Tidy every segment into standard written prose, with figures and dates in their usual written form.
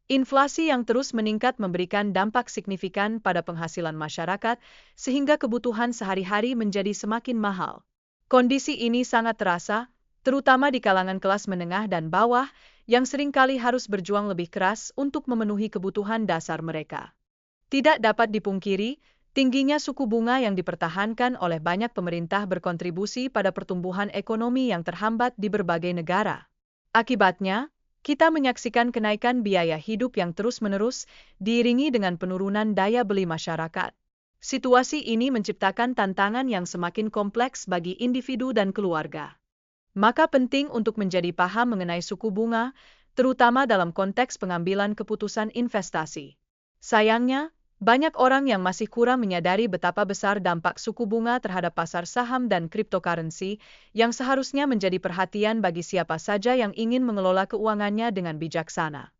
Inflasi yang terus meningkat memberikan dampak signifikan pada penghasilan masyarakat, sehingga kebutuhan sehari-hari menjadi semakin mahal. Kondisi ini sangat terasa, terutama di kalangan kelas menengah dan bawah, yang seringkali harus berjuang lebih keras untuk memenuhi kebutuhan dasar mereka. Tidak dapat dipungkiri, tingginya suku bunga yang dipertahankan oleh banyak pemerintah berkontribusi pada pertumbuhan ekonomi yang terhambat di berbagai negara. Akibatnya, kita menyaksikan kenaikan biaya hidup yang terus-menerus, diiringi dengan penurunan daya beli masyarakat. Situasi ini menciptakan tantangan yang semakin kompleks bagi individu dan keluarga. Maka penting untuk menjadi paham mengenai suku bunga, terutama dalam konteks pengambilan keputusan investasi. Sayangnya, banyak orang yang masih kurang menyadari betapa besar dampak suku bunga terhadap pasar saham dan cryptocurrency, yang seharusnya menjadi perhatian bagi siapa saja yang ingin mengelola keuangannya dengan bijaksana.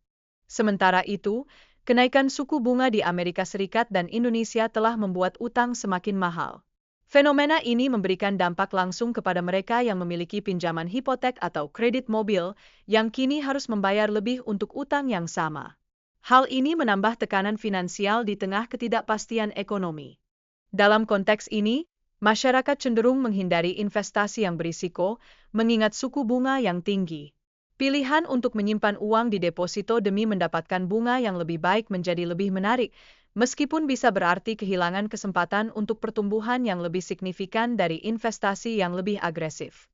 Sementara itu, kenaikan suku bunga di Amerika Serikat dan Indonesia telah membuat utang semakin mahal. Fenomena ini memberikan dampak langsung kepada mereka yang memiliki pinjaman hipotek atau kredit mobil, yang kini harus membayar lebih untuk utang yang sama. Hal ini menambah tekanan finansial di tengah ketidakpastian ekonomi. Dalam konteks ini, masyarakat cenderung menghindari investasi yang berisiko, mengingat suku bunga yang tinggi. Pilihan untuk menyimpan uang di deposito demi mendapatkan bunga yang lebih baik menjadi lebih menarik, meskipun bisa berarti kehilangan kesempatan untuk pertumbuhan yang lebih signifikan dari investasi yang lebih agresif.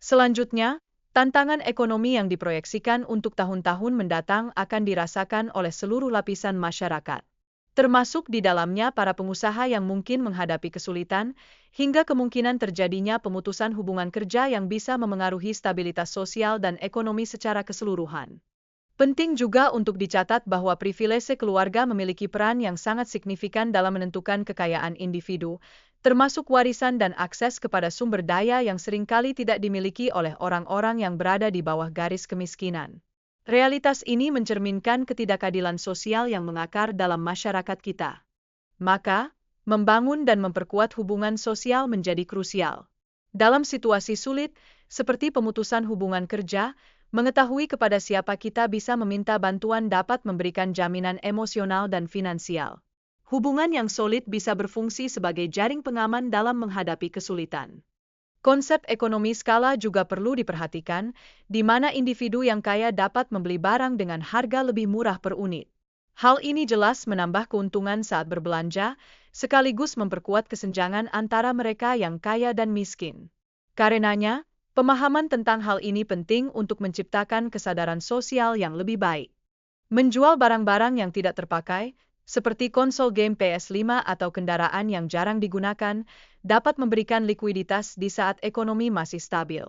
Selanjutnya, tantangan ekonomi yang diproyeksikan untuk tahun-tahun mendatang akan dirasakan oleh seluruh lapisan masyarakat, termasuk di dalamnya para pengusaha yang mungkin menghadapi kesulitan, hingga kemungkinan terjadinya pemutusan hubungan kerja yang bisa memengaruhi stabilitas sosial dan ekonomi secara keseluruhan. Penting juga untuk dicatat bahwa privilese keluarga memiliki peran yang sangat signifikan dalam menentukan kekayaan individu, termasuk warisan dan akses kepada sumber daya yang seringkali tidak dimiliki oleh orang-orang yang berada di bawah garis kemiskinan. Realitas ini mencerminkan ketidakadilan sosial yang mengakar dalam masyarakat kita. Maka, membangun dan memperkuat hubungan sosial menjadi krusial. Dalam situasi sulit, seperti pemutusan hubungan kerja, mengetahui kepada siapa kita bisa meminta bantuan dapat memberikan jaminan emosional dan finansial. Hubungan yang solid bisa berfungsi sebagai jaring pengaman dalam menghadapi kesulitan. Konsep ekonomi skala juga perlu diperhatikan, di mana individu yang kaya dapat membeli barang dengan harga lebih murah per unit. Hal ini jelas menambah keuntungan saat berbelanja, sekaligus memperkuat kesenjangan antara mereka yang kaya dan miskin. Karenanya, pemahaman tentang hal ini penting untuk menciptakan kesadaran sosial yang lebih baik. Menjual barang-barang yang tidak terpakai, seperti konsol game PS5 atau kendaraan yang jarang digunakan, dapat memberikan likuiditas di saat ekonomi masih stabil.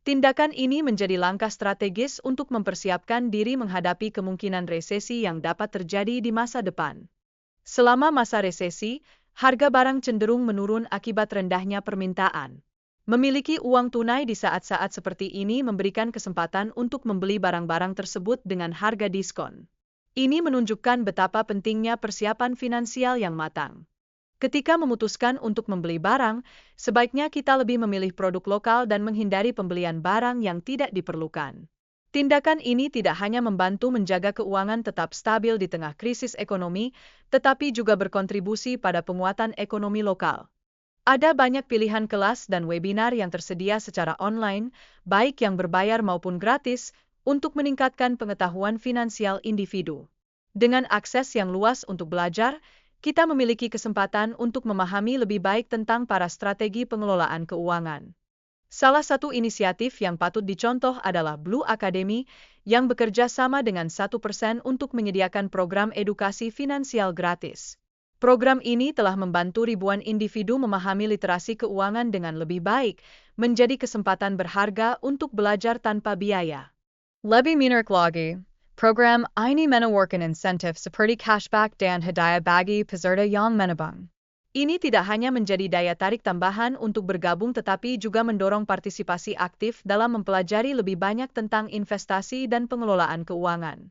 Tindakan ini menjadi langkah strategis untuk mempersiapkan diri menghadapi kemungkinan resesi yang dapat terjadi di masa depan. Selama masa resesi, harga barang cenderung menurun akibat rendahnya permintaan. Memiliki uang tunai di saat-saat seperti ini memberikan kesempatan untuk membeli barang-barang tersebut dengan harga diskon. Ini menunjukkan betapa pentingnya persiapan finansial yang matang. Ketika memutuskan untuk membeli barang, sebaiknya kita lebih memilih produk lokal dan menghindari pembelian barang yang tidak diperlukan. Tindakan ini tidak hanya membantu menjaga keuangan tetap stabil di tengah krisis ekonomi, tetapi juga berkontribusi pada penguatan ekonomi lokal. Ada banyak pilihan kelas dan webinar yang tersedia secara online, baik yang berbayar maupun gratis, untuk meningkatkan pengetahuan finansial individu. Dengan akses yang luas untuk belajar, kita memiliki kesempatan untuk memahami lebih baik tentang para strategi pengelolaan keuangan. Salah satu inisiatif yang patut dicontoh adalah Blue Academy, yang bekerja sama dengan 1% untuk menyediakan program edukasi finansial gratis. Program ini telah membantu ribuan individu memahami literasi keuangan dengan lebih baik, menjadi kesempatan berharga untuk belajar tanpa biaya. Lebih menarik lagi, program ini menawarkan insentif seperti cashback dan hadiah bagi peserta yang menabung. Ini tidak hanya menjadi daya tarik tambahan untuk bergabung tetapi juga mendorong partisipasi aktif dalam mempelajari lebih banyak tentang investasi dan pengelolaan keuangan.